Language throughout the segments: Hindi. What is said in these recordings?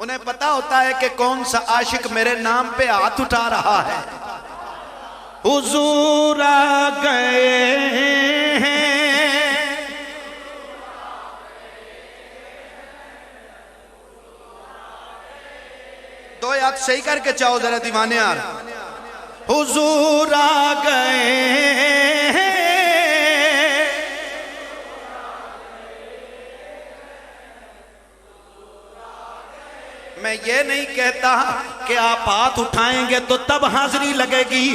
उन्हें पता होता है कि कौन सा आशिक मेरे नाम पे हाथ उठा रहा है। हुजूर आ गए हैं, दो याद सही करके चाहो जरा दीवाने यार। हुजूर आ गए हैं, मैं ये नहीं कहता कि आप हाथ उठाएंगे तो तब हाजिरी लगेगी,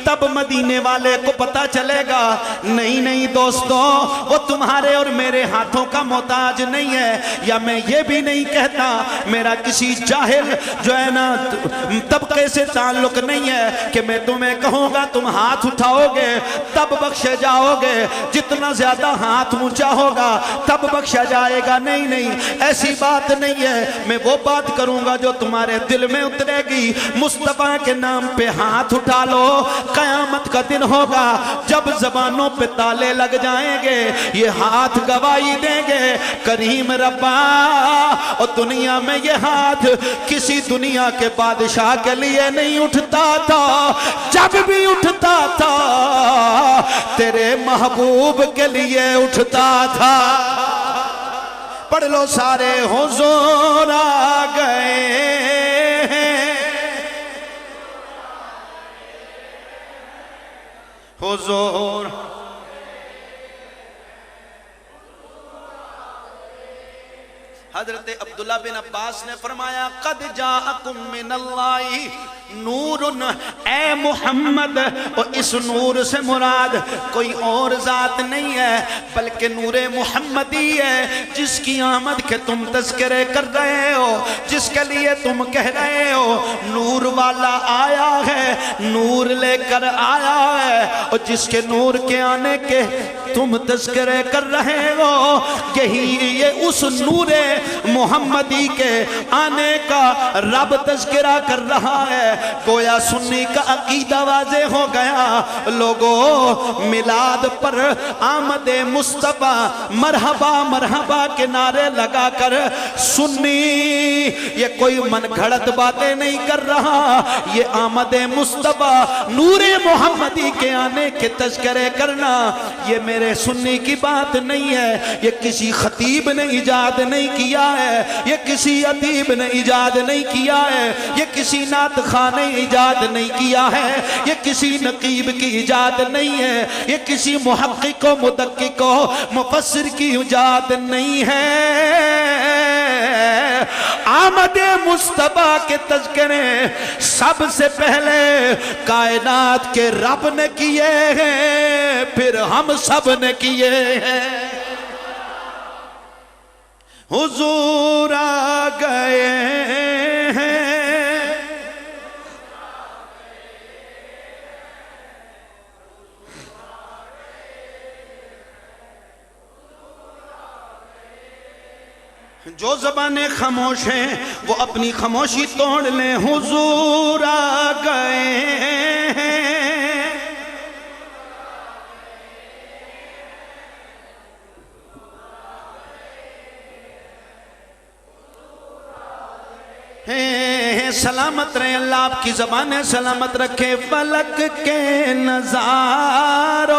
तब मदीने वाले को पता चलेगा। नहीं नहीं दोस्तों, वो तुम्हारे और मेरे हाथों का मोहताज नहीं है। या मैं ये भी नहीं कहता मेरा किसी जाहिल जो है ना तबके से ताल्लुक नहीं है कि मैं तुम्हें कहूँगा तुम हाथ उठाओगे तब बख्शे जाओगे, जितना ज्यादा हाथ ऊंचा होगा तब बख्शा जाएगा। नहीं नहीं, ऐसी बात नहीं है। मैं वो बात करूँ जो तुम्हारे दिल में उतरेगी। मुस्तफा के नाम पे हाथ उठा लो, कयामत का दिन होगा जब जबानों पे ताले लग जाएंगे, ये हाथ गवाही देंगे करीम रब्बा। और दुनिया में ये हाथ किसी दुनिया के बादशाह के लिए नहीं उठता था, जब भी उठता था तेरे महबूब के लिए उठता था। पढ़ लो सारे, हुजूर आ गए हैं, हुजूर। हजरत अब्दुल्ला बिन अब्बास ने फरमाया कद जाअकुम मिनल्लाहि नूरुन, ए मुहम्मद। और इस नूर से मुराद कोई और जात नहीं है बल्कि नूरे मुहम्मदी है, जिसकी आमद के तुम तज़किरे कर रहे हो, जिसके लिए तुम कह रहे हो नूर वाला आया है, नूर लेकर आया है। और जिसके नूर के आने के तुम तज़किरे कर रहे हो, यही ये उस नूरे मुहम्मदी के आने का रब तज़किरा कर रहा है। गोया सुन्नी का अकीदा वाज़े हो गया। लोगों, मिलाद पर आमद मुस्तफा मरहबा मरहबा के नारे लगाकर सुन्नी ये कोई मन घड़त बातें नहीं कर रहा, ये आमद मुस्तफा नूरे मुहम्मदी के आने के तज़किरे करना ये मेरे सुन्नी की बात नहीं है। ये किसी खतीब ने इजाद नहीं किया है, ये किसी अदीब ने इजाद नहीं किया है, ये किसी नात खां ने इजाद नहीं किया है, ये किसी नकीब की इजाद नहीं है, ये किसी मुहक्किक व मुदक्किक व मुफस्सिर की इजाद नहीं है। आमद मुस्तफा के तज़किरे सबसे पहले कायनात के रब ने किए हैं, फिर हम सब ने किए हैं। हुजूर आ गए हैं, जो ज़बानें खामोश हैं वो अपनी खामोशी तोड़ लें। हुजूर आ गए हैं, सलामत रहे अल्लाह, आपकी ज़बानें सलामत रखे। फलक के नज़ारों,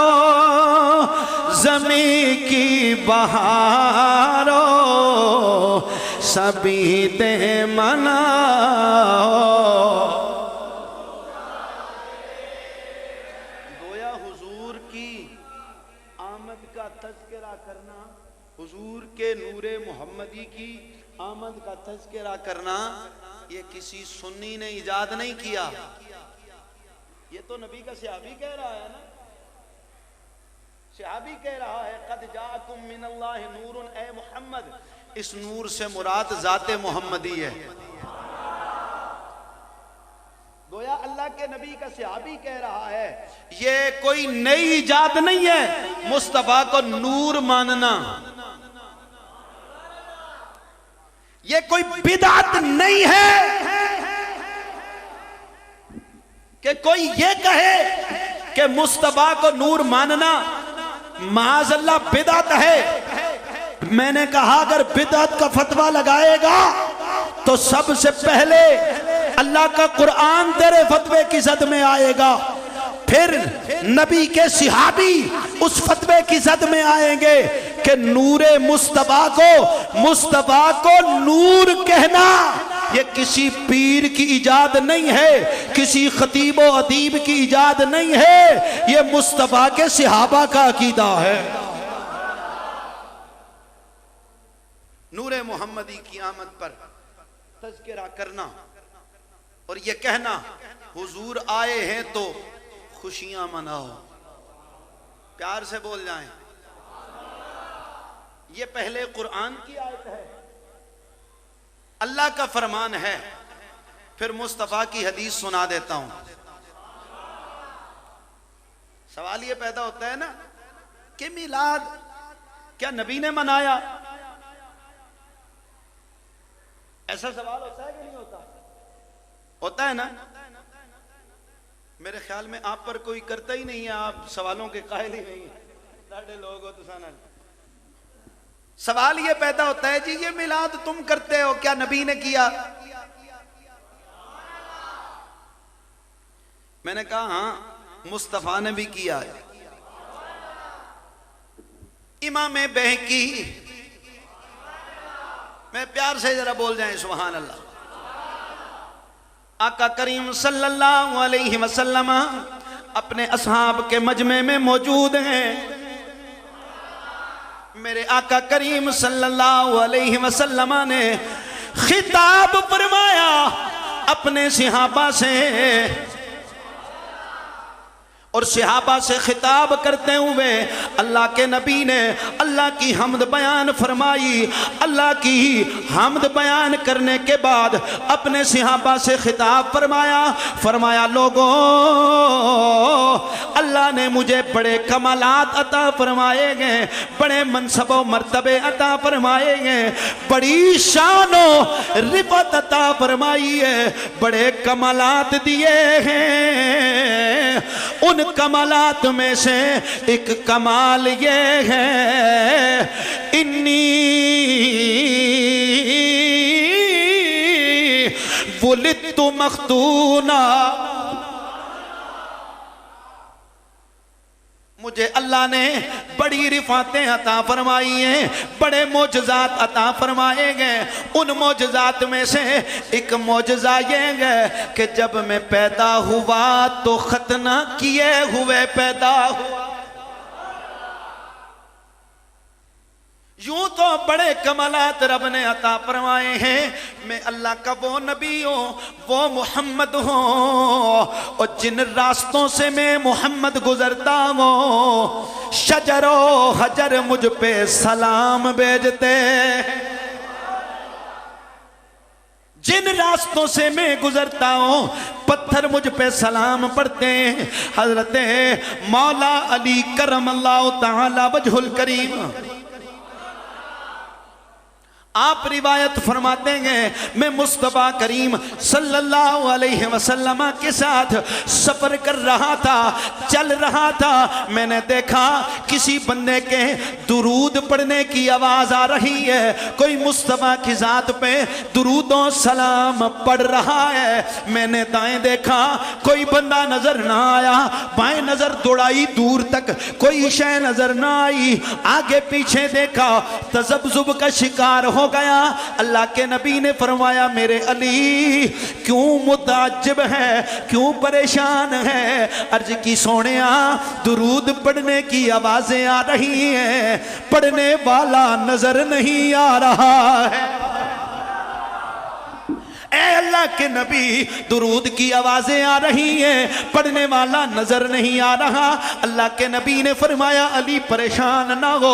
ज़मीं की बहारों, सभी दे मनाओ। गोया हुजूर की आमद का तज़किरा करना, हुजूर के नूरे मुहम्मदी की आमद का तज़किरा करना ये किसी सुन्नी ने इजाद नहीं किया, ये तो नबी का सहाबी कह रहा है ना। सहाबी कह रहा है कद जाअकुम मिनल्लाहि नूरुन, ए मुहम्मद। इस नूर से मुराद जाते मुहम्मदी है। गोया अल्लाह के नबी का सहाबी कह रहा है, ये कोई नई इजाद नहीं है मुस्तफा को नूर मानना, ये कोई बिदअत नहीं है कि कोई ये कहे कि मुस्तफा को नूर मानना माज़अल्लाह बिदअत है। मैंने कहा अगर बिदअत का फतवा लगाएगा तो सबसे पहले अल्लाह का कुरान तेरे फतवे की जद में आएगा, फिर नबी के सिहाबी उस फतवे की जद में आएंगे कि नूरे मुस्तफा को नूर कहना ये किसी पीर की इजाद नहीं है, किसी खतीब व अदीब की इजाद नहीं है, ये मुस्तफा के सिहाबा का अकीदा है। नूरे मोहम्मदी की आमद पर तज़किरा करना और ये कहना हुजूर आए हैं तो खुशियां मनाओ, प्यार से बोल जाएं। ये पहले कुरान की आयत है, अल्लाह का फरमान है, फिर मुस्तफा की हदीस सुना देता हूं। सवाल ये पैदा होता है ना कि मिलाद क्या नबी ने मनाया, ऐसा सवाल होता है कि नहीं होता? होता है ना। मेरे ख्याल में आप पर कोई करता ही नहीं है, आप सवालों के कायल ही नहीं है, साढ़े लोग हो तो साना। सवाल ये पैदा होता है जी ये मिलाद तुम करते हो, क्या नबी ने किया? मैंने कहा हाँ मुस्तफा ने भी किया है। इमाम बहकी, मैं प्यार से जरा बोल जाए सुभान अल्लाह। आका करीम सल्लल्लाहु अलैहि वसल्लम अपने असहाब के मजमे में मौजूद हैं। मेरे आका करीम सल्लल्लाहु अलैहि वसल्लम ने खिताब फरमाया अपने सहाबा से, और सहाबा से खिताब करते हुए अल्लाह के नबी ने अल्लाह की हम्द बयान फरमाई। अल्लाह की हम्द बयान करने के बाद अपने सहाबा से खिताब फरमाया लोगों, अल्लाह ने मुझे बड़े कमालात अता फरमाए गए, बड़े मनसब व मर्तबे अता फरमाए गए, बड़ी शानो रिफत अता फरमाई है, बड़े कमालात दिए हैं। उन कमालात में से एक कमाल ये है इन्नी वुलिदतु मख्तूना, मुझे अल्लाह ने बड़ी रिफातें अता फरमाई हैं, बड़े मोजज़ात अता फरमाए गए। उन मोजज़ात में से एक मोजज़ा ये है कि जब मैं पैदा हुआ तो खतना किए हुए पैदा हुआ। यूं तो बड़े कमालात रब ने अता फरमाए हैं। मैं अल्लाह का वो नबी हूँ, वो मोहम्मद हूँ, और जिन रास्तों से मैं मोहम्मद गुजरता हूँ शजरो हजर मुझ पे सलाम भेजते, जिन रास्तों से मैं गुजरता हूँ पत्थर मुझ पे सलाम पढ़ते हैं। हजरत मौला अली करमल्लाहु ताला वजहुल करीम आप रिवायत फरमाते हैं मैं मुस्तफा करीम सल्लल्लाहु अलैहि वसल्लम के साथ सफर कर रहा था, चल रहा था। मैंने देखा किसी बंदे के दुरूद पढ़ने की आवाज आ रही है, कोई मुस्तफा की जात पे दुरूदों सलाम पढ़ रहा है। मैंने दाएं देखा, कोई बंदा नजर ना आया, बाएं नजर दौड़ाई, दूर तक कोई शय नजर ना आई, आगे पीछे देखा, तज़ब्ज़ुब का शिकार हो गया। अल्लाह के नबी ने फरमाया मेरे अली क्यों मुताज्जिब है, क्यों परेशान है? अर्ज की सोनिया दुरूद पढ़ने की आवाजें आ रही हैं, पढ़ने वाला नजर नहीं आ रहा है। ऐ अल्लाह के नबी दुरूद की आवाजें आ रही हैं, पढ़ने वाला नजर नहीं आ रहा। अल्लाह के नबी ने फरमाया अली परेशान ना हो,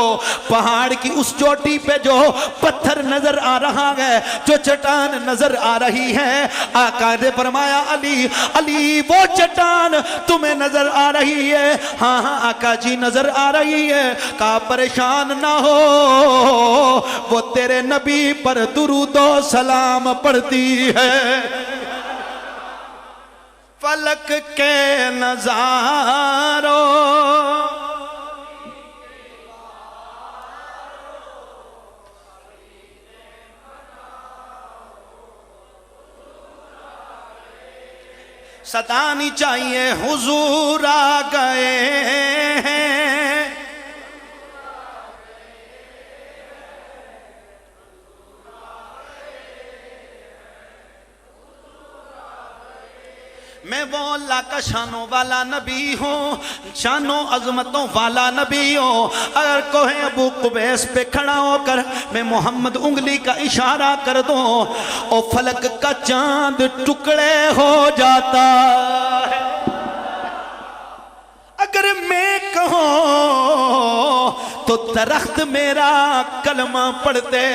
पहाड़ की उस चोटी पे जो पत्थर नजर आ रहा है, जो चट्टान नजर आ रही है, आका ने फरमाया अली अली वो चट्टान तुम्हें नजर आ रही है? हाँ हाँ आका जी नजर आ रही है। कहा परेशान ना हो, वो तेरे नबी पर दुरूदो सलाम पढ़ती है। फलक के नजारों सदा नहीं चाहिए, हुजूर आ गए हैं। मैं वो अल्लाह का शानों वाला नबी हूँ, शानों अजमतों वाला नबी हूँ। अगर कोई अबू कुबैस पे खड़ा होकर मैं मोहम्मद उंगली का इशारा कर दूँ और फलक का चांद टुकड़े हो जाता है। अगर मैं कहूँ तो दरख्त मेरा कलमा पढ़ते।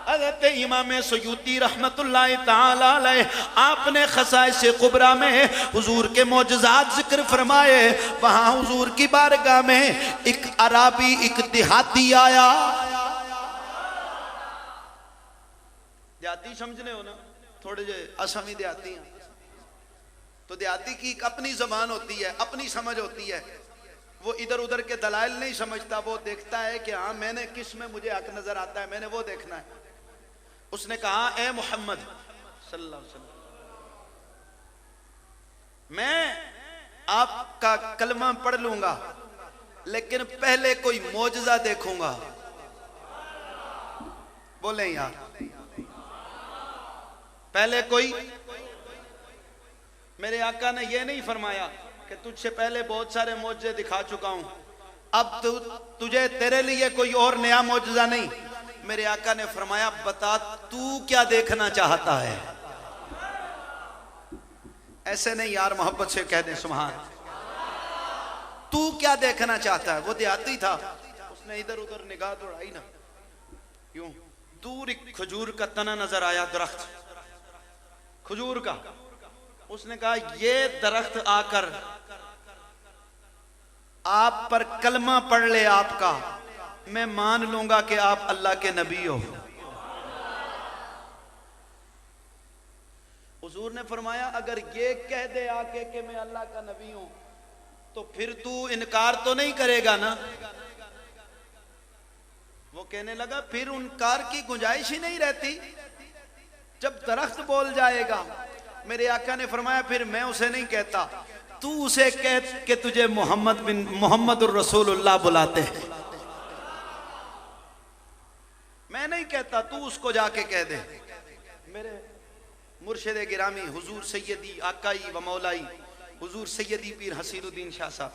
हज़रत इमाम सयूती रहमतुल्लाह ताला अलैह आपने खसाइस कुबरा में हुजूर के मौजज़ात जिक्र फरमाए। वहाँ हुजूर की बारगाह में एक अराबी, एक देहाती आया। देहाती समझने हो ना, थोड़े जे असमी देहाती हैं, तो देहाती की अपनी जबान होती है, अपनी समझ होती है। वो इधर उधर के दलाइल नहीं समझता, वो देखता है कि हाँ मैंने किस में मुझे हक नजर आता है, मैंने वो देखना है। उसने कहा, ए मोहम्मद सल्लल्लाहु अलैहि वसल्लम, मैं आपका कलमा पढ़ लूंगा लेकिन पहले कोई मौजज़ा देखूंगा। बोले यार, पहले कोई। मेरे आका ने यह नहीं फरमाया कि तुझसे पहले बहुत सारे मौजज़े दिखा चुका हूं, अब तुझे तेरे लिए कोई और नया मौजज़ा नहीं। मेरे आका ने फरमाया, बता तू क्या देखना चाहता है। ऐसे नहीं यार, मोहब्बत से कह दे सुभान। तू क्या देखना चाहता है। वो देहाती था, उसने इधर उधर निगाह दौड़ाई ना, क्यों दूर एक खजूर का तना नजर आया, दरख्त खजूर का। उसने कहा, ये दरख्त आकर आप पर कलमा पढ़ ले आपका, मैं मान लूंगा कि आप अल्लाह के नबी हो। हुजूर ने फरमाया, अगर ये कह दे आके कि मैं अल्लाह का नबी हूं तो फिर तू इनकार तो नहीं करेगा ना। वो कहने लगा, फिर इनकार की गुंजाइश ही नहीं रहती जब दरख्त बोल जाएगा। मेरे आका ने फरमाया, फिर मैं उसे नहीं कहता, तू उसे कह कि तुझे मोहम्मद रसूलुल्लाह बुलाते हैं। मैं नहीं कहता, तू उसको जाके कह दे। मेरे मुर्शिद गिरामी हुजूर सैयदी आकाई व मौलाई हुजूर सैयदी पीर हसीनुद्दीन शाह साहब,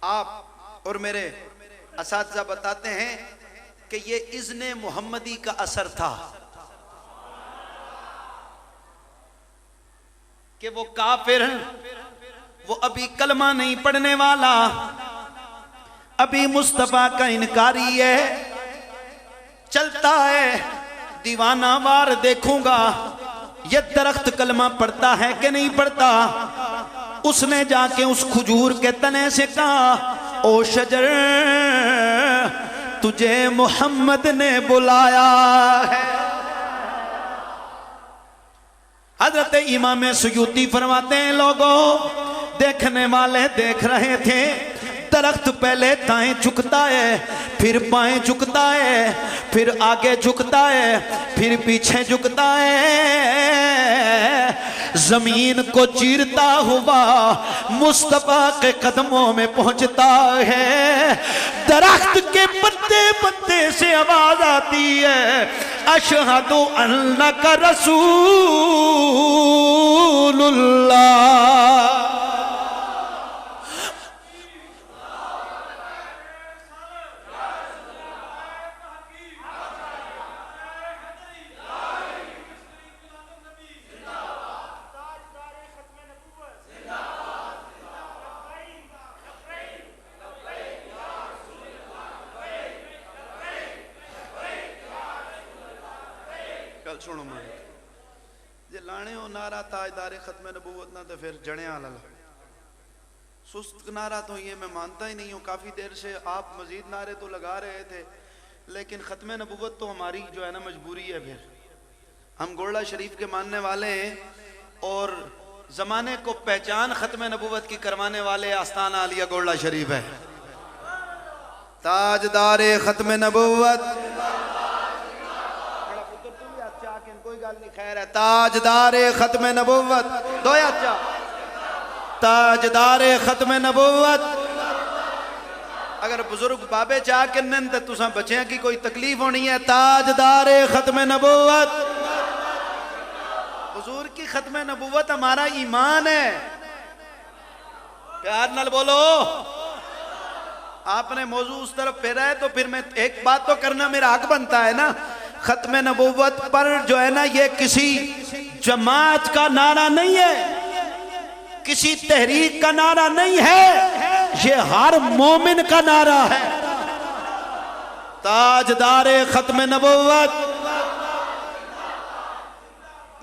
आप और मेरे असातिज़ा बताते हैं कि ये इज़्ने मोहम्मदी का असर था कि वो काफिर, वो अभी कलमा नहीं पढ़ने वाला, अभी मुस्तफा का इनकारी है, चलता है दीवाना वार देखूंगा ये दरख्त कलमा पढ़ता है कि नहीं पढ़ता। उसने जाके उस खजूर के तने से कहा, ओ शजर, तुझे मोहम्मद ने बुलाया है। हजरत इमाम सयूती फरमाते हैं, लोगों देखने वाले देख रहे थे, दरख्त पहले दाएं झुकता है, फिर बाएं झुकता है, फिर आगे झुकता है, फिर पीछे झुकता है। जमीन को चीरता हुआ मुस्तफा के कदमों में पहुंचता है। दरख्त के पत्ते पत्ते से आवाज आती है, अशहदु अन्नका रसूलुल्लाह। सुनो मैं जे लाने हो नारा ताजदारे खत्म नबूवत ना तो फिर जड़े आला सुस्त नारा तो ये मैं मानता ही नहीं हूँ। काफ़ी देर से आप मजीद नारे तो लगा रहे थे, लेकिन ख़त्म नबूवत तो हमारी जो है ना मजबूरी है। फिर हम गोल्डा शरीफ के मानने वाले हैं और ज़माने को पहचान ख़त्म नबूवत की करवाने वाले आस्थान आलिया गोल्डा शरीफ है। ताजदारे ख़त्म नबूवत कोई गल नहीं, खैर है। ताजदारे खत्म नबुव्वत दो अच्छा, ताजदारे खत्म नबुव्वत। अगर बुजुर्ग बाबे चाह के नन तो तुसा बच्चियां की कोई तकलीफ होनी है। ताजदारे खत्म नबुव्वत, हुजूर की खत्म नबुव्वत हमारा ईमान है। प्यार नाल बोलो। आपने मौजू उस तरफ फेरा है तो फिर मैं एक बात तो करना मेरा हक बनता है ना। खत्म नबुव्वत पर जो है ना, ये किसी जमात का नारा नहीं है, किसी तहरीक का नारा नहीं है, ये हर मोमिन का नारा है। ताजदारे खत्म नबुव्वत।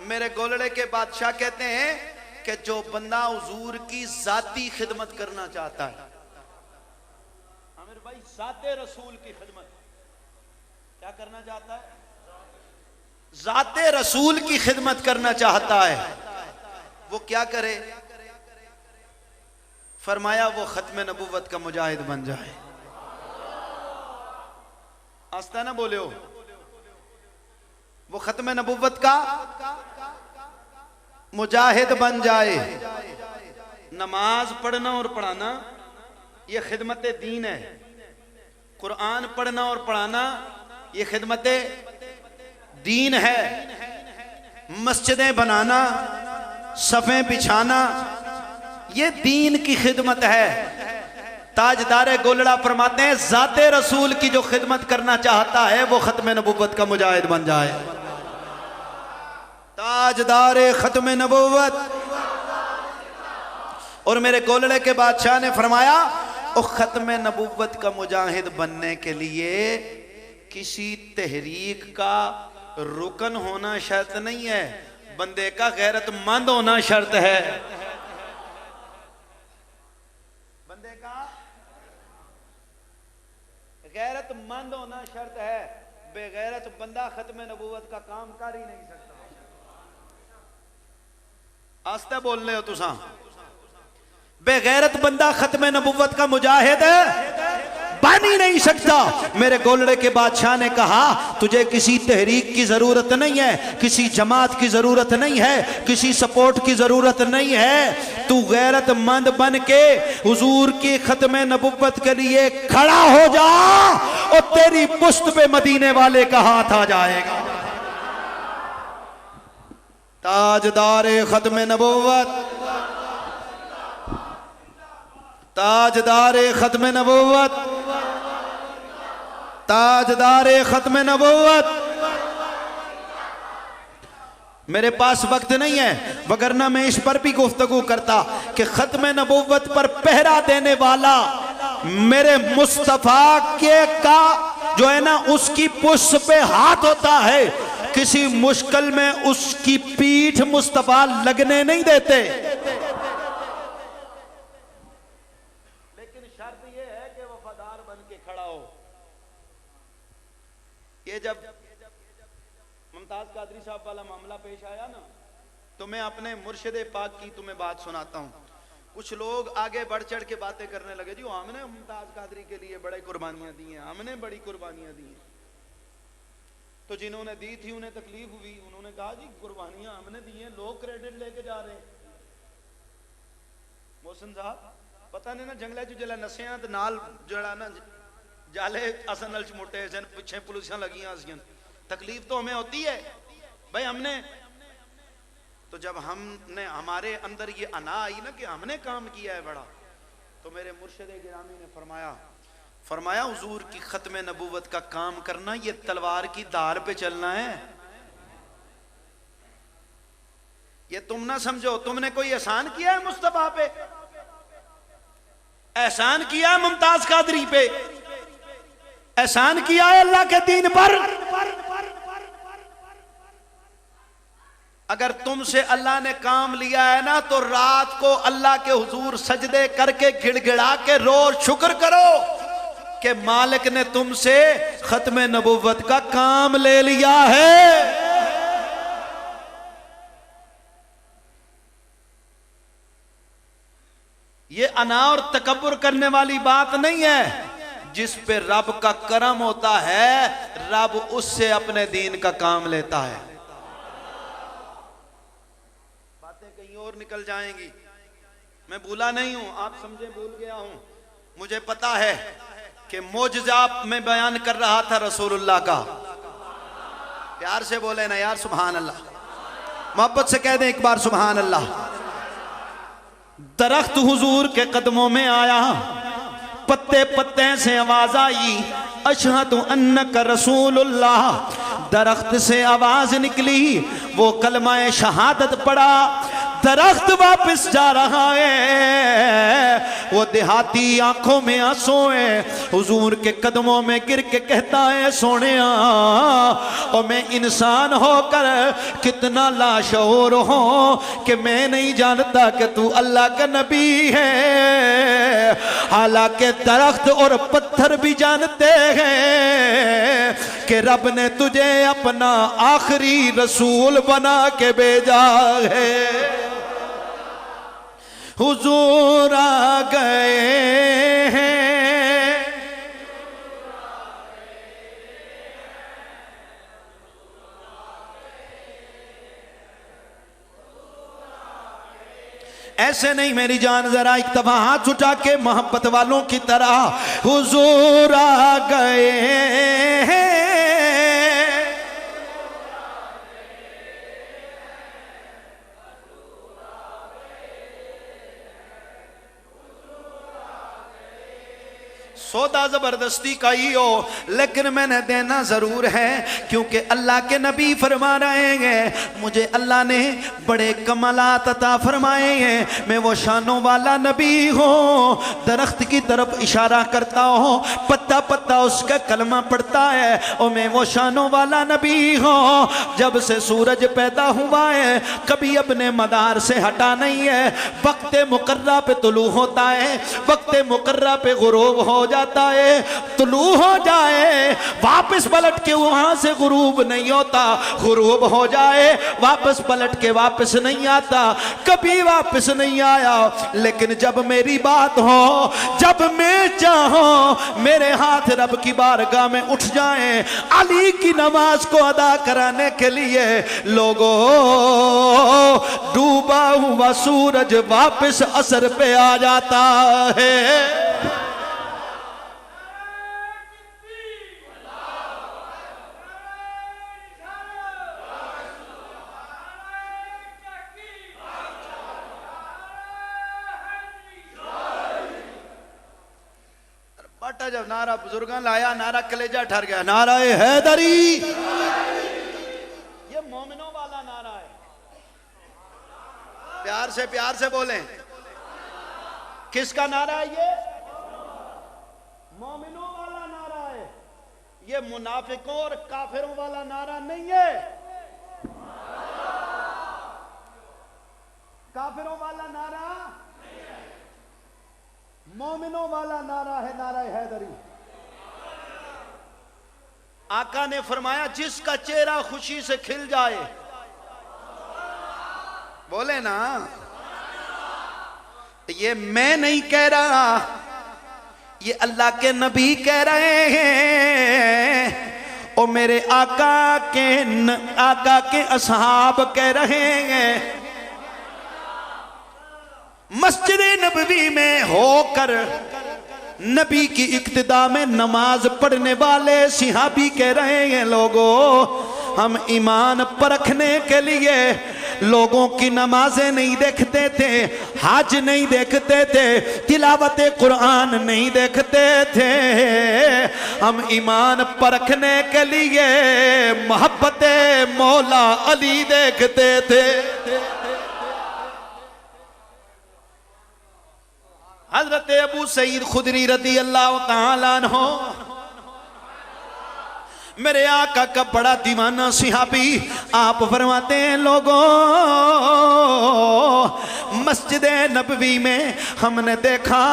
मेरे गोलड़े के बादशाह कहते हैं कि जो बंदा हुजूर की जाती खिदमत करना चाहता है, आमिर भाई, जाते रसूल की खिदमत क्या करना चाहता है? जाते रसूल की खिदमत करना चाहता है, वो क्या करे? फरमाया वो खत्म नबुव्वत का मुजाहिद बन जाए। आस्ता ना बोले हो। वो खत्म नबुव्वत का मुजाहिद बन जाए। नमाज पढ़ना और पढ़ाना ये खिदमत दीन है। कुरान पढ़ना और पढ़ाना ये खिदमत दीन है। मस्जिदें बनाना, सफ़ें बिछाना, ये दीन की खिदमत है। ताजदारे गोलड़ा फरमाते हैं ज़ाते रसूल की जो खिदमत करना चाहता है वो खत्म नबुव्वत का मुजाहिद बन जाए। ताजदारे खत्म नबुव्वत। और मेरे गोलड़े के बादशाह ने फरमाया ओ खत्म नबुव्वत का मुजाहिद बनने के लिए किसी तहरीक का रुकन होना शर्त नहीं है, बंदे का गैरतमंद होना शर्त है। बंदे का गैरतमंद होना शर्त है। बेगैरत बंदा खत्म नबुव्वत का काम कर ही नहीं सकता। आस्ते बोल रहे हो तुसा। बेगैरत बंदा खत्म नबुव्वत का मुजाहिद बन ही नहीं सकता। मेरे गोलड़े के बादशाह ने कहा तुझे किसी तहरीक की जरूरत नहीं है, किसी जमात की जरूरत नहीं है, किसी सपोर्ट की जरूरत नहीं है। तू गैरतमंद बन के हुजूर की खत्म नबुव्वत के लिए खड़ा हो जा और तेरी पुश्त पे मदीने वाले का हाथ आ जाएगा। ताजदारे खत्म नबुव्वत, ताजदारे खत्म नबुव्वत, ताजदारे खत्म नबुव्वत। मेरे पास वक्त नहीं है, वगरना मैं इस पर भी गुफ्तगू करता कि खत्म नबुव्वत पर पहरा देने वाला मेरे मुस्तफा के का जो है ना उसकी पुष्प पे हाथ होता है। किसी मुश्किल में उसकी पीठ मुस्तफा लगने नहीं देते। लेकिन शर्त यह है कि वफादार बन के खड़ा हो। ये जब मुमताज कादरी साहब वाला मामला पेश आया ना, तो मैं अपने मुर्शिद पाक की तुम्हें बात सुनाता हूँ। कुछ लोग आगे बढ़ चढ़ के बातें करने लगे, जी हमने मुमताज कादरी के लिए बड़ी कुर्बानियां दी हैं, हमने बड़ी कुर्बानियां दी हैं। तो जिन्होंने दी थी उन्हें तकलीफ हुई, उन्होंने कहा जी कुर्बानियां हमने दी हैं, लोग क्रेडिट लेके जा रहे हैं। मोहसिन साहब पता नहीं ना जंगले च जिला नसिया तो नाल जड़ा ना जाले असन नल मोटे सन, पिछे पुलिस लगियां सी, तकलीफ तो हमें होती है भाई। हमने तो जब हमने हमारे अंदर ये अना आई ना कि हमने काम किया है बड़ा, तो मेरे मुर्शिद गिरामी ने फरमाया हुजूर की खत्म नबुव्वत का काम करना ये तलवार की धार पे चलना है। ये तुम ना समझो तुमने कोई एहसान किया है मुस्तफा पे, एहसान किया है मुमताज कादरी पे, एहसान किया है अल्लाह के दीन पर। अगर तुमसे अल्लाह ने काम लिया है ना तो रात को अल्लाह के हुजूर सजदे करके गिड़गिड़ा के रो शुक्र करो कि मालिक ने तुमसे खत्म नबुव्वत का काम ले लिया है। ये अना और तकब्बुर करने वाली बात नहीं है। जिस पे रब का करम होता है रब उससे अपने दीन का काम लेता है। कहीं और निकल जाएंगी। मैं भूला नहीं हूं, आप समझे भूल गया हूं। मुझे पता है कि मोजज़ा मैं बयान कर रहा था रसूलुल्लाह का। प्यार से बोले ना यार सुभान अल्लाह, मोहब्बत से कह दें एक बार सुभान अल्लाह। दरख्त हुजूर के कदमों में आया, पत्ते पत्ते से आवाज आई, अशहदु अन्नका रसूलुल्लाह। दरख्त से आवाज निकली, वो कलमा शहादत पड़ा। दरख्त वापस जा रहा है, वो देहाती आंखों में आंसू है, हुजूर के कदमों में गिर के कहता है सोनिया, और मैं इंसान होकर कितना लाशऊर हूं कि मैं नहीं जानता कि तू अल्लाह का नबी है। हालांकि दरख्त और पत्थर भी जानते हैं कि रब ने तुझे अपना आखिरी रसूल बना के भेजा है। हुजूर आ गए हैं, ऐसे नहीं मेरी जान, जरा एक दफा हाथ उठा के मोहब्बत वालों की तरह, हुजूर आ गए हैं। सौदा जबरदस्ती का ही हो, लेकिन मैंने देना जरूर है, क्योंकि अल्लाह के नबी फरमा रहे हैं मुझे अल्लाह ने बड़े कमालात अता फरमाए हैं, मैं वो शानों वाला नबी हूँ। दरख्त की तरफ इशारा करता हूँ, पत्ता पत्ता उसका कलमा पड़ता है, और मैं वो शानों वाला नबी हूँ। जब से सूरज पैदा हुआ है कभी अपने मदार से हटा नहीं है। वक्त मुकर्रा पे तुलू होता है, वक्त मुकर्रा पे गुरूब हो जाता है, तुलू हो जाए वापस पलट के वहां से गुरूब नहीं होता, गुरूब हो जाए वापस पलट के वापस नहीं आता, कभी वापस नहीं आया। लेकिन जब मेरी बात हो, जब मैं चाहूं, मेरे हाथ रब की बारगाह में उठ जाएं, अली की नमाज को अदा कराने के लिए, लोगों डूबा हुआ सूरज वापस असर पे आ जाता है। जब नारा बुजुर्ग लाया, नारा कलेजा ठर गया, नारा हैदरी, ये मोमिनों वाला नारा है। प्यार से बोलें, किसका नारा है ये? मोमिनों वाला नारा है, ये मुनाफिकों और काफिरों वाला नारा नहीं है। काफिरों वाला नारा, मोमिनों वाला नारा है, नारा हैदरी। आका ने फरमाया जिसका चेहरा खुशी से खिल जाए, बोले ना, ये मैं नहीं कह रहा, ये अल्लाह के नबी कह रहे हैं, और मेरे आका के असहाब कह रहे हैं। मस्जिद नबवी में होकर नबी की इक्तिदा में नमाज पढ़ने वाले सिहाबी कह रहे हैं, लोगों हम ईमान परखने के लिए लोगों की नमाजें नहीं देखते थे, हज नहीं देखते थे, तिलावत कुरान नहीं देखते थे, हम ईमान परखने के लिए मोहब्बत मौला अली देखते थे। हजरत अबू सईद खुदरी रदी अल्लाह तआला अन्हु मेरे आका का बड़ा दीवाना सिहाबी, आप फरमाते हैं लोगों मस्जिद नबवी में हमने देखा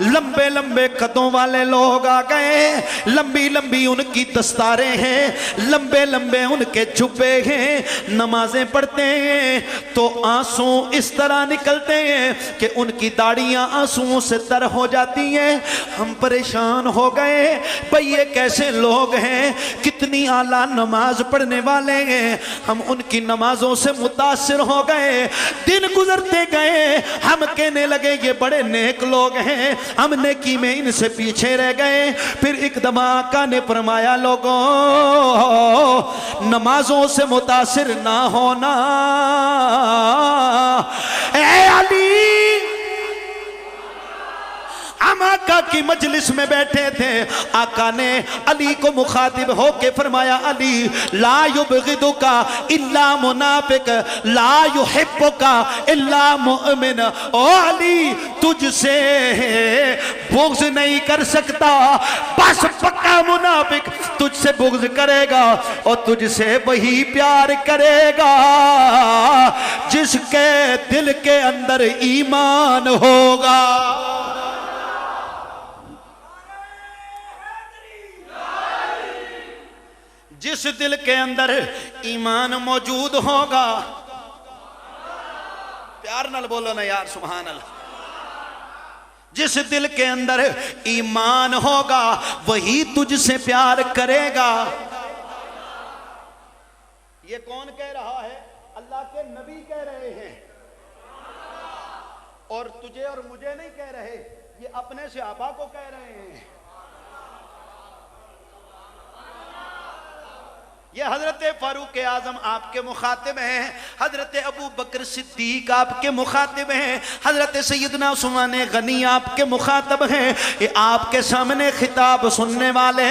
लंबे लंबे कदों वाले लोग आ गए, लंबी लंबी उनकी दस्तारें हैं, लंबे लंबे उनके जुब्बे हैं, नमाजें पढ़ते हैं तो आंसू इस तरह निकलते हैं कि उनकी दाढ़ियां आंसुओं से तर हो जाती हैं। हम परेशान हो गए, भाई ये कैसे लोग हैं, कितनी आला नमाज पढ़ने वाले हैं। हम उनकी नमाजों से मुतासिर हो गए। दिन गुजरते गए, हम कहने लगे ये बड़े नेक लोग हैं, हम नेकी में इनसे पीछे रह गए। फिर एकदम आका ने फरमाया लोगों, नमाजों से मुतासिर ना होना। ए अली, हम आका की मजलिस में बैठे थे, आका ने अली को मुखातिब होके फरमाया अली ला युबगिदुका इल्ला मुनाफिक ला युहिब्बुका इल्ला मुमिन। ओ अली, तुझसे बुग़्ज़ नहीं कर सकता, बस पक्का मुनाफिक तुझसे बुग़्ज़ करेगा और तुझसे वही प्यार करेगा जिसके दिल के अंदर ईमान होगा। जिस दिल के अंदर ईमान मौजूद होगा, प्यार नाल बोलो ना यार सुभान अल्लाह। जिस दिल के अंदर ईमान होगा वही तुझसे प्यार करेगा। ये कौन कह रहा है? अल्लाह के नबी कह रहे हैं, और तुझे और मुझे नहीं कह रहे, ये अपने सहाबा को कह रहे हैं। ये हजरत फारूक आजम आपके मुखातिब हैं, हजरत अबू बकर सिद्दीक आपके मुखातिब हैं, हजरत सैयदना उस्मान गनी आपके मुखातिब हैं। ये आपके सामने खिताब सुनने वाले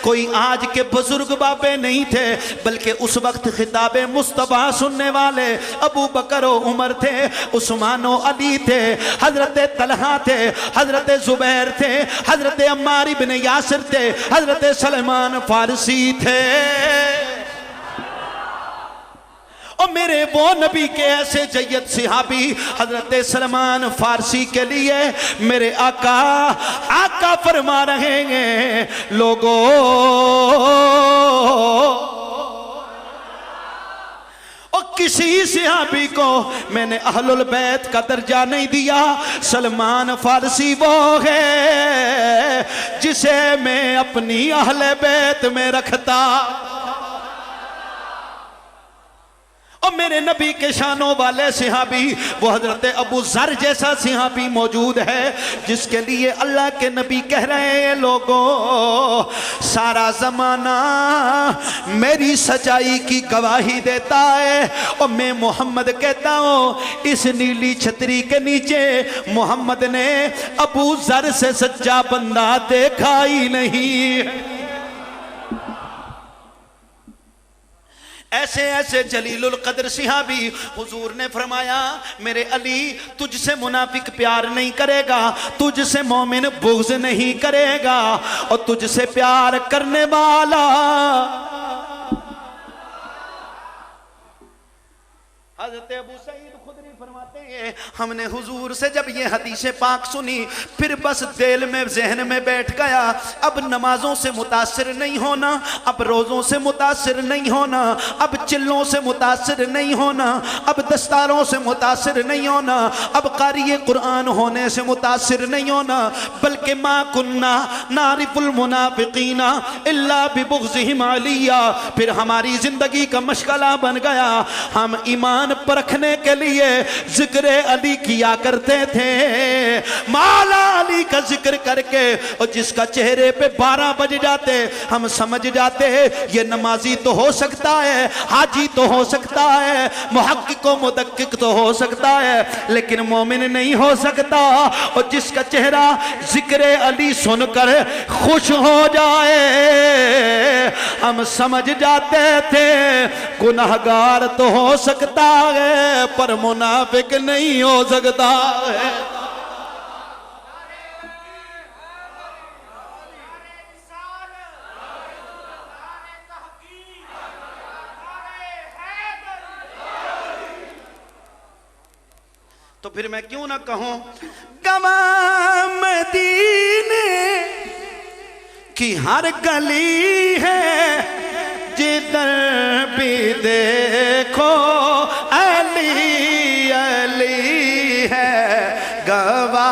कोई आज के बुजुर्ग बाबे नहीं थे, बल्कि उस वक्त खिताब मुस्तफा सुनने वाले अबू बकर और उमर थे, उस्मान और अली थे, हजरत तलहा थे, हजरत जुबैर थे, हजरत अम्मार इब्न यासिर थे, हजरत सलमान फारसी थे। और मेरे वो नबी के ऐसे जय्यद सिहाबी हजरत सलमान फारसी के लिए मेरे आका फरमा रहे हैं लोगों, और किसी सिहाबी को मैंने अहलुल बैत का दर्जा नहीं दिया। सलमान फारसी वो है जिसे मैं अपनी अहले बैत में रखता। और मेरे नबी के शानों वाले सिहाबी वो हजरत अबू जर जैसा सिहाबी मौजूद है, जिसके लिए अल्लाह के नबी कह रहे हैं लोगों, सारा जमाना मेरी सच्चाई की गवाही देता है। और मैं मोहम्मद कहता हूँ इस नीली छतरी के नीचे मोहम्मद ने अबू जर से सच्चा बंदा देखा ही नहीं। ऐसे ऐसे जलीलुल कदर सिहाबी हुजूर ने फरमाया मेरे अली तुझसे मुनाफिक प्यार नहीं करेगा, तुझसे मोमिन बुग़्ज़ नहीं करेगा, और तुझसे प्यार करने वाला हज़रत अबू सईद खुदरी फरमाते हैं हमने हुजूर से जब ये हदीस पाक सुनी फिर बस दिल में जहन में बैठ गया, अब नमाजों से मुतासिर नहीं होना, अब रोज़ों से मुतासिर नहीं होना, अब चिल्लों से मुतासिर नहीं होना, अब दस्तारों से मुतासिर नहीं होना, अब क़ारी कुरान होने से मुतासिर नहीं होना, बल्कि मा कुन्ना नारिफुल मुनाफिकीना इल्ला बिबुग़्ज़िहिम अलिया। फिर हमारी ज़िंदगी का मशगला बन गया, हम ईमान परखने के लिए जिक्र अली किया करते थे, मौला अली का जिक्र करके, और जिसका चेहरे पे 12 बज जाते हम समझ जाते ये नमाजी तो हो सकता है, हाजी तो हो सकता है, मुहक्किक व मुदक्किक तो हो सकता है, लेकिन मोमिन नहीं हो सकता। और जिसका चेहरा जिक्र अली सुनकर खुश हो जाए हम समझ जाते थे गुनाहगार तो हो सकता है पर मुनाफिक नहीं हो सकता है। तो फिर मैं क्यों ना कहूं, गवा मदीने की हर गली है, जिधर भी देखो अली अली है। गवा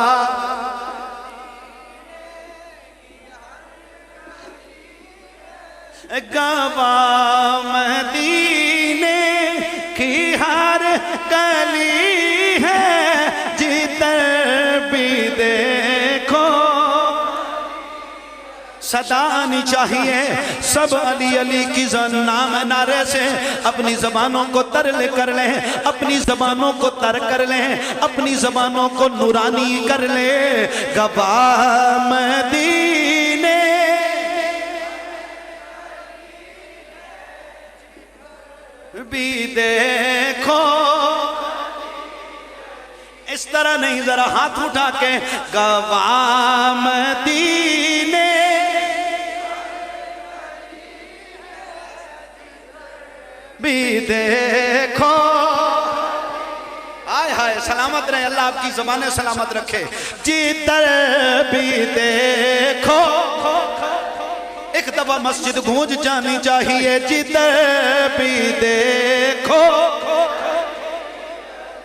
गवा मदीने की हर गली है, जिधर भी देखो। सदा आनी चाहिए सब अली अली की नाम नारे से। अपनी जबानों को तर कर लें, अपनी जबानों को तर कर लें, अपनी जबानों को नूरानी कर लें। गवा मदीने भी देखो। इस तरह नहीं, जरा हाथ उठा के गवा मदीने भी देखो। हाय हाय, सलामत रहे, अल्लाह आपकी ज़बानें सलामत रखे। जिधर भी देखो, एक दफा मस्जिद गूंज जानी चाहिए। जिधर भी देखो,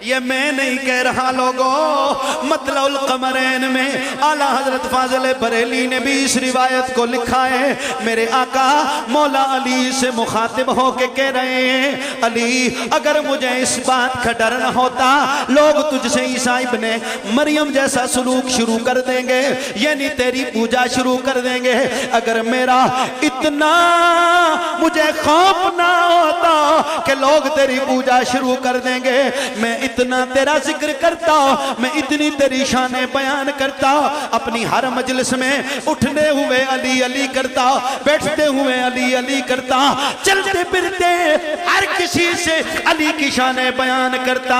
ये मैं नहीं कह रहा लोगों, मतलउल कमरैन में आला हजरत फाजिल बरेली ने भी इस रिवायत को लिखा है। मेरे आका मौला अली से मुखातिब होके कह रहे हैं, अली अगर मुझे इस बात का डर न होता, लोग तुझसे ईसा इब्ने मरियम जैसा सलूक शुरू कर देंगे, यानी तेरी पूजा शुरू कर देंगे। अगर मेरा इतना मुझे खौफ ना होता कि लोग तेरी पूजा शुरू कर देंगे, मैं इतना तेरा जिक्र करता, मैं इतनी तेरी शाने बयान करता, अपनी हर मजलिस में उठने हुए अली अली करता, बैठते हुए अली अली करता, चलते फिरते हर किसी से अली की शाने बयान करता।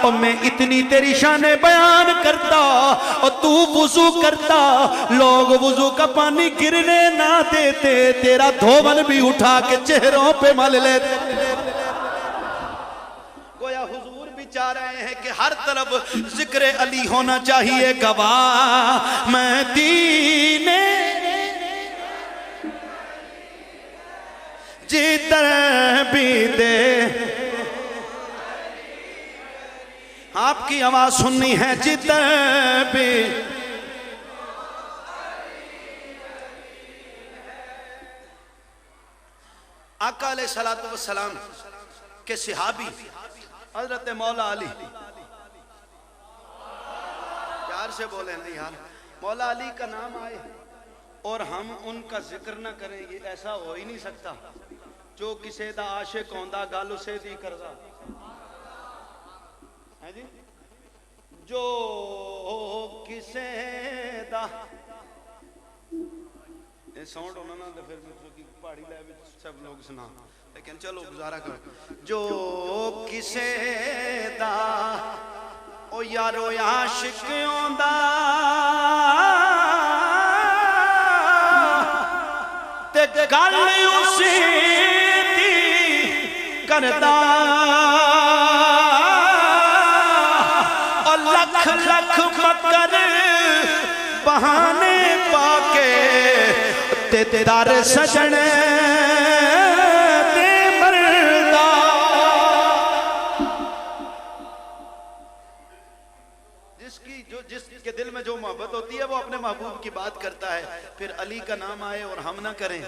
और मैं इतनी तेरी शाने बयान करता और तू वुजू करता, लोग वुजू का पानी गिरने ना देते, तेरा धोवन भी उठा के चेहरों पे मल लेते। गोया हुजूर चाह रहे हैं कि हर तरफ जिक्र अली होना चाहिए। गवाह मदीने जिधर भी दे, आपकी आवाज सुननी है। जिधर भी आका अलैहिस्सलातु वस्सलाम के सहाबी हजरत मौला अली, प्यार से बोले नहीं यार, मौला अली का नाम आए और हम उनका जिक्र न करें, ये ऐसा हो ही नहीं सकता। जो किसे दा आशिक होंदा गल उसे दी करदा है जी, जो किसे दा ये साउंड होना ना, फिर पहाड़ी लैब सब लोग सुना, लेकिन चलो गुजारा करो। जो किसे दा ओ यारो आशिक होंदा, ते गल उसे दी करदा, और लख लख मकर बहाने पाके ते दर सजने जिसके दिल में जो मोहब्बत होती है वो अपने महबूब की बात करता है। फिर अली का नाम आए और हम ना करें।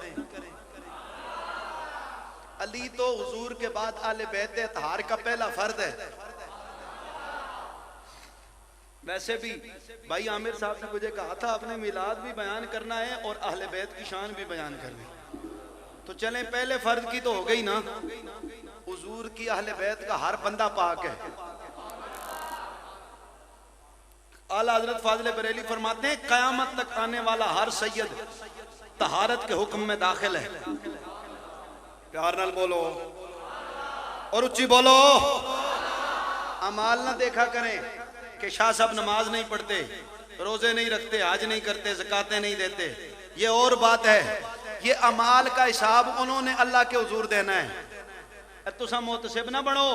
अली तो हुजूर के बाद आले बैत अतहार का पहला फर्द है। वैसे भी भाई आमिर साहब ने मुझे कहा था अपने मिलाद भी बयान करना है और अहले बैत की शान भी बयान करनी। तो चलें, पहले फर्द की तो हो गई ना, हुजूर की अहले बैत का हर बंदा पाक है। आला हजरत फाजिल बरेली फरमाते हैं, कयामत तक आने वाला हर सैयद तहारत के हुक्म में दाखिल है। प्यार नाल बोलो और उच्ची बोलो। अमाल ना देखा करें कि शाह साहब नमाज नहीं पढ़ते, रोजे नहीं रखते, हज नहीं करते, ज़कातें नहीं देते, ये और बात है। ये अमाल का हिसाब उन्होंने अल्लाह के हुजूर देना है। तुसा मोतसिब ना बनो,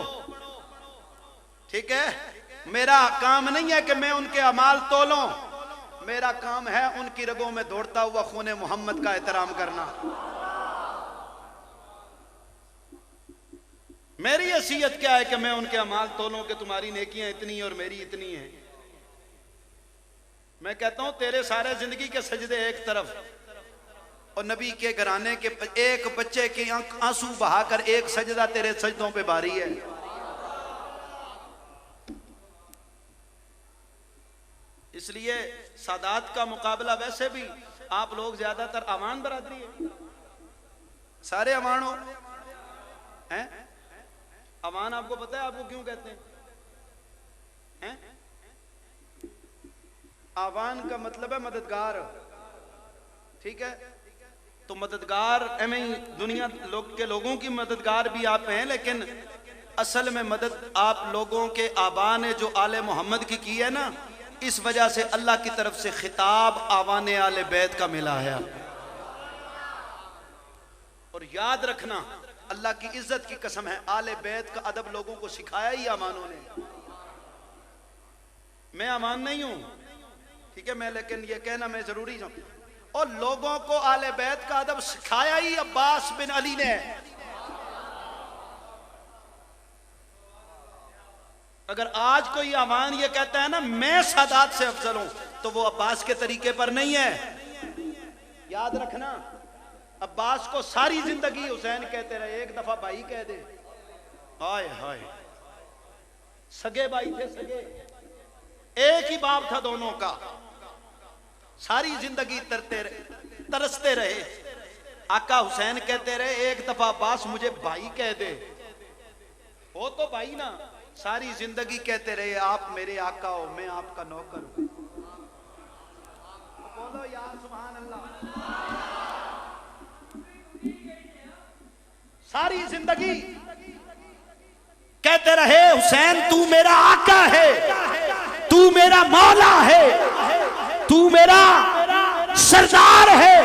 ठीक है? मेरा काम नहीं है कि मैं उनके अमाल तोलूं, मेरा काम है उनकी रगों में दौड़ता हुआ खून मोहम्मद का एहतराम करना। मेरी हैसियत क्या है कि मैं उनके अमाल तोलूं कि तुम्हारी नेकियां इतनी और मेरी इतनी हैं। मैं कहता हूं तेरे सारे जिंदगी के सजदे एक तरफ और नबी के घराने के एक बच्चे की आंसू बहाकर एक सजदा तेरे सजदों पे भारी है। इसलिए सादात का मुकाबला, वैसे भी आप लोग ज्यादातर अवान बरादरी है, सारे अवान हो हैं। अवान आपको पता है आपको क्यों कहते हैं? आवान का मतलब है मददगार, ठीक है। तो मददगार एवं दुनिया के लोगों की मददगार भी आप हैं, लेकिन असल में मदद आप लोगों के आबा ने जो आले मोहम्मद की है ना, इस वजह से अल्लाह की तरफ से खिताब आवाने आले बैत का मिला है। और याद रखना, अल्लाह की इज्जत की कसम है, आले बैत का अदब लोगों को सिखाया ही अमानों ने। मैं अमान नहीं हूं, ठीक है, मैं लेकिन ये कहना मैं जरूरी हूं। और लोगों को आले बैत का अदब सिखाया ही अब्बास बिन अली ने। अगर आज कोई अमान ये कहता है ना मैं सादात से अफजल हूं, तो वो अब्बास के तरीके पर नहीं है। याद रखना, अब्बास को सारी जिंदगी हुसैन कहते रहे, एक दफा भाई कह दे, हाय हाय, सगे भाई थे, सगे, एक ही बाप था दोनों का, सारी जिंदगी तरसते रहे। आका हुसैन कहते रहे, एक दफा अब्बास मुझे भाई कह दे, हो तो भाई ना। सारी जिंदगी कहते रहे, आप मेरे आका हो, मैं आपका नौकर हूं। बोलो यार सुभान अल्लाह। सारी जिंदगी कहते रहे, हुसैन तू मेरा आका है, तू मेरा मौला है, तू मेरा सरदार है।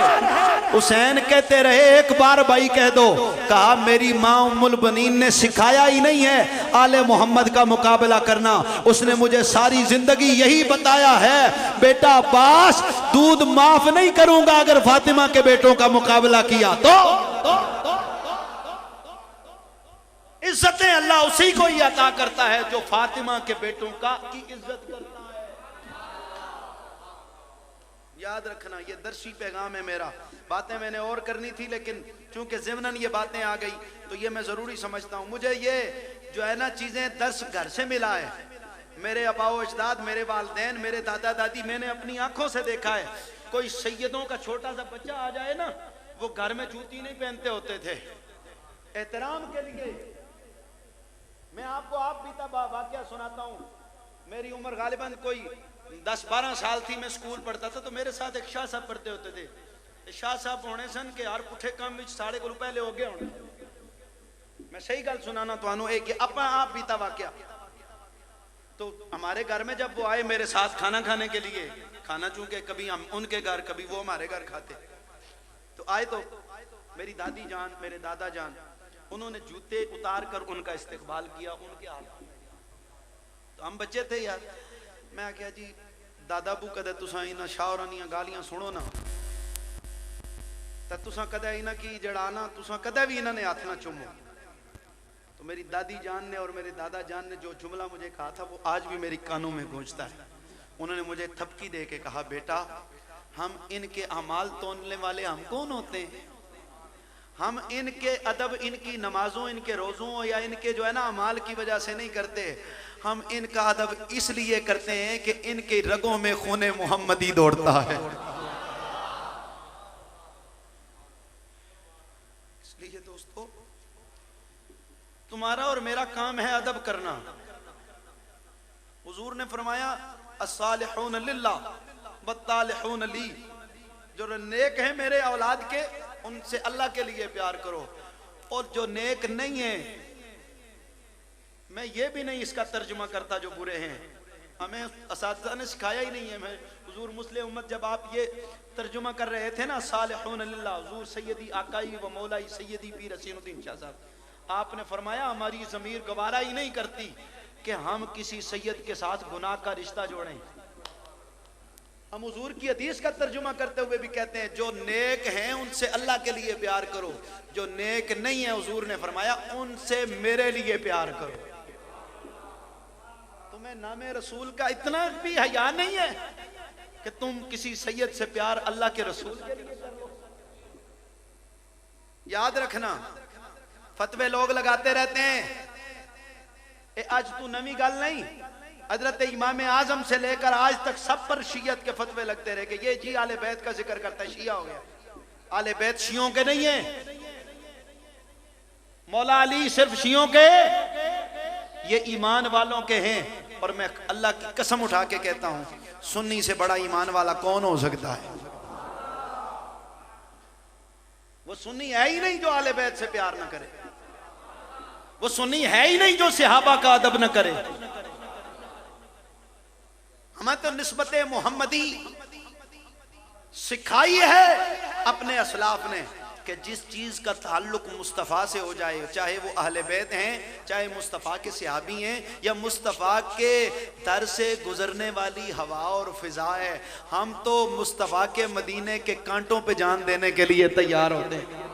हुसैन कहते रहे, एक बार भाई कह दो। कहा मेरी माँ उम्मुल बनीन ने सिखाया ही नहीं है आले मोहम्मद का मुकाबला करना, उसने मुझे सारी जिंदगी यही बताया है, बेटा अब्बास दूध माफ नहीं करूंगा अगर फातिमा के बेटों का मुकाबला किया तो। इज्जतें अल्लाह उसी को ही अता करता है जो फातिमा के बेटों की इज्जत करता है। याद रखना, ये दर्शी पैगाम है मेरा। बातें मैंने और करनी थी, लेकिन चूंकि ज़िमनन ये बातें आ गई तो ये मैं ज़रूरी समझता हूँ। मुझे ये जो है ना चीज़ें दर्श घर से मिला है। मेरे अबाओ अजदाद, मेरे वालदैन, मेरे दादा दादी, मैंने अपनी आंखों से देखा है। कोई सैयदों का छोटा सा बच्चा आ जाए ना, वो घर में जूती नहीं पहनते होते थे एहतराम के लिए। मैं आपको आप बीता वाकया सुनाता हूँ। मेरी उम्र गालिबन कोई 10-12 साल थी, मैं स्कूल पढ़ता था, तो मेरे साथ एक शाह साहब पढ़ते होते थे। शाह साहब होने सन के यार पुठे काम में साढ़े को पहले हो गए होने। मैं सही गल सुनाना तो एक अपना आप बीता वाकया। तो हमारे घर में जब वो आए मेरे साथ खाना खाने के लिए, खाना चूंकि कभी हम उनके घर कभी वो हमारे घर खाते, तो आए तो मेरी दादी जान, मेरे दादा जान, उन्होंने जूते उतार कर उनका इस्तकबाल किया उनके हाथ। तो हम बच्चे थे यार, मैं क्या जी दादा बू कदे तुसा इन्हां शाहरानियां गालियां सुनो ना, तो तुसा कदे इन्हां की जड़ाना, तुसा कदे भी इन्हां ने हाथ ना चुमो। तो मेरी दादी जान ने और मेरे दादा जान ने जो जुमला मुझे कहा था वो आज भी मेरी कानों में गूंजता है। उन्होंने मुझे थपकी दे के कहा, बेटा हम इनके अमाल तोलने वाले हम कौन होते हैं? हम इनके अदब, इनकी नमाजों, इनके रोज़ों या इनके जो है ना अमाल की वजह से नहीं करते। हम इनका अदब इसलिए करते हैं कि इनके रगों में खूने मोहम्मदी दौड़ता है। इसलिए दोस्तों, तुम्हारा और मेरा काम है अदब करना। हुजूर ने फरमाया, अस्सालिहून लिल्लाह वत्तालिहून ली, जो नेक है मेरे औलाद के उनसे अल्लाह के लिए प्यार करो, और जो नेक नहीं है, मैं ये भी नहीं इसका तर्जुमा करता जो बुरे हैं, हमें असातिज़ा ने सिखाया ही नहीं है। मैं हुजूर मुस्लिम उम्मत जब आप ये तर्जुमा कर रहे थे ना सालिहून लिल्लाह, हुजूर सैयदी आकाई व मौलाई सैयदी पीर हसीनुद्दीन शाह साहब, आपने फरमाया हमारी ज़मीर गवारा ही नहीं करती कि हम किसी सैयद के साथ गुनाह का रिश्ता जोड़ें। हम हुजूर की हदीस का तर्जुमा करते हुए भी कहते हैं जो नेक हैं उनसे अल्लाह के लिए प्यार करो, जो नेक नहीं है हुजूर ने फरमाया उनसे मेरे लिए प्यार करो। तुम्हें नामे रसूल का इतना भी हया नहीं है कि तुम किसी सैयद से प्यार अल्लाह के रसूल के लिए कर लो। याद रखना, फतवे लोग लगाते रहते हैं। आज तू नवी गल नहीं, हजरत इमाम आजम से लेकर आज तक सब पर शियत के फतवे लगते रहे कि ये जी आले बैत का जिक्र करता है, शिया हो गया। आले बैत शियों के नहीं है, मौला अली सिर्फ शियों के, ये ईमान वालों के हैं। और मैं अल्लाह की कसम उठा के कहता हूं, सुन्नी से बड़ा ईमान वाला कौन हो सकता है? वो सुन्नी है ही नहीं जो आले बैत से प्यार न करे, वो सुन्नी है ही नहीं जो सहाबा का अदब न करे। हमें तो निस्बत मोहम्मदी सिखाई है अपने असलाफ ने कि जिस चीज का ताल्लुक मुस्तफ़ा से हो जाए, चाहे वो अहले बैत हैं, चाहे मुस्तफ़ा के सहाबी हैं, या मुस्तफ़ा के दर से गुजरने वाली हवा और फिजा है, हम तो मुस्तफ़ा के मदीने के कांटों पे जान देने के लिए तैयार होते हैं।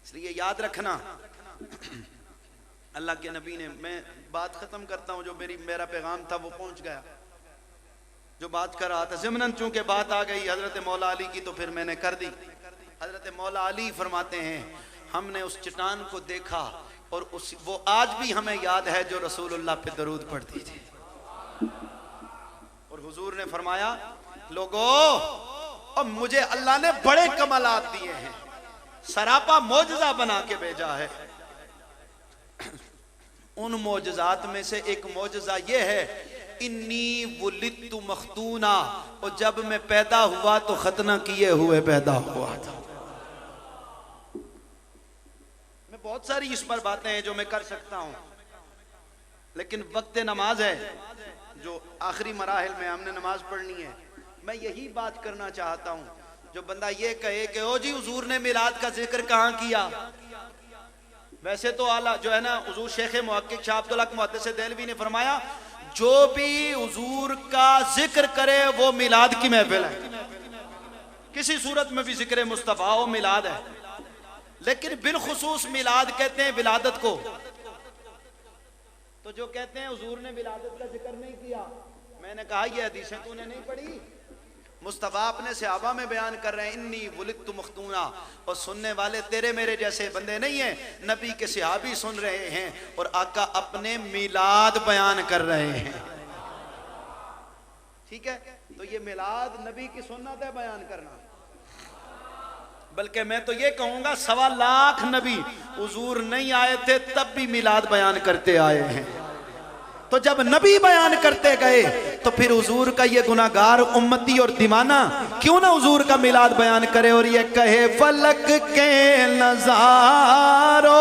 इसलिए याद रखना, अल्लाह के नबी ने, मैं बात खत्म करता हूं, जो मेरा पैगाम था वो पहुंच गया, जो बात कर रहा था। ज़िमनन चूंकि बात आ गई हजरत मौला अली की तो फिर मैंने कर दी। हजरत मौला अली फरमाते हैं हमने उस चट्टान को देखा और वो आज भी हमें याद है जो रसूलुल्लाह पे दरूद पढ़ती थी। और हुजूर ने फरमाया लोगो, अब मुझे अल्लाह ने बड़े कमालात दिए हैं, सरापा मोजज़ा बना के भेजा है। उन मोजज़ात में से एक मोजज़ा ये है, इन्नी वुलिदतु मख्तूना, और जब मैं पैदा हुआ तो खतना किए हुए पैदा हुआ था। मैं बहुत सारी इस पर बातें हैं जो मैं कर सकता हूं, लेकिन वक्त नमाज है, जो आखिरी मराहिल में हमने नमाज पढ़नी है। मैं यही बात करना चाहता हूं, जो बंदा ये कहे कि ओ जी हुजूर ने मिलाद का जिक्र कहां किया। वैसे तो आला जो है ना, हुजूर शेख मुहक्किक शाह अब्दुल हक मुहद्दिस देहलवी ने फरमाया जो भी हुजूर का जिक्र करे वो मिलाद की महफिल है, किसी सूरत में भी जिक्र मुस्तफा हो मिलाद है। लेकिन बिलखुसूस मिलाद कहते हैं विलादत को। तो जो कहते हैं हुजूर ने विलादत का जिक्र नहीं किया, मैंने कहा ये हदीसें तूने नहीं पढ़ी। मुस्तफा अपने सहाबा में बयान कर रहे हैं इन्नी वुलिदतु मख्तूना, और सुनने वाले तेरे मेरे जैसे बंदे नहीं हैं, नबी के सहाबी सुन रहे हैं और आका अपने मिलाद बयान कर रहे हैं। ठीक है, तो ये मिलाद नबी की सुन्नत है बयान करना। बल्कि मैं तो ये कहूंगा 1.25 लाख नबी हुजूर नहीं आए थे तब भी मिलाद बयान करते आए हैं। तो जब नबी बयान करते गए तो फिर हुजूर का ये गुनाहगार उम्मती और दीवाना क्यों ना हुजूर का मिलाद बयान करे और ये कहे फलक के नजारो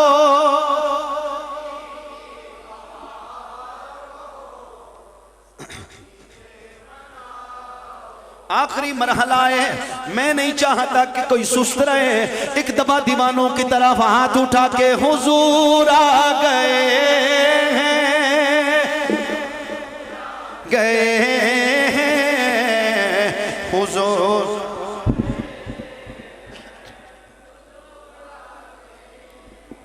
आखिरी मरहला है। मैं नहीं चाहता कि कोई सुस्त रहे, एक दफा दीवानों की तरफ हाथ उठा के हुजूर आ गए गए हुजूर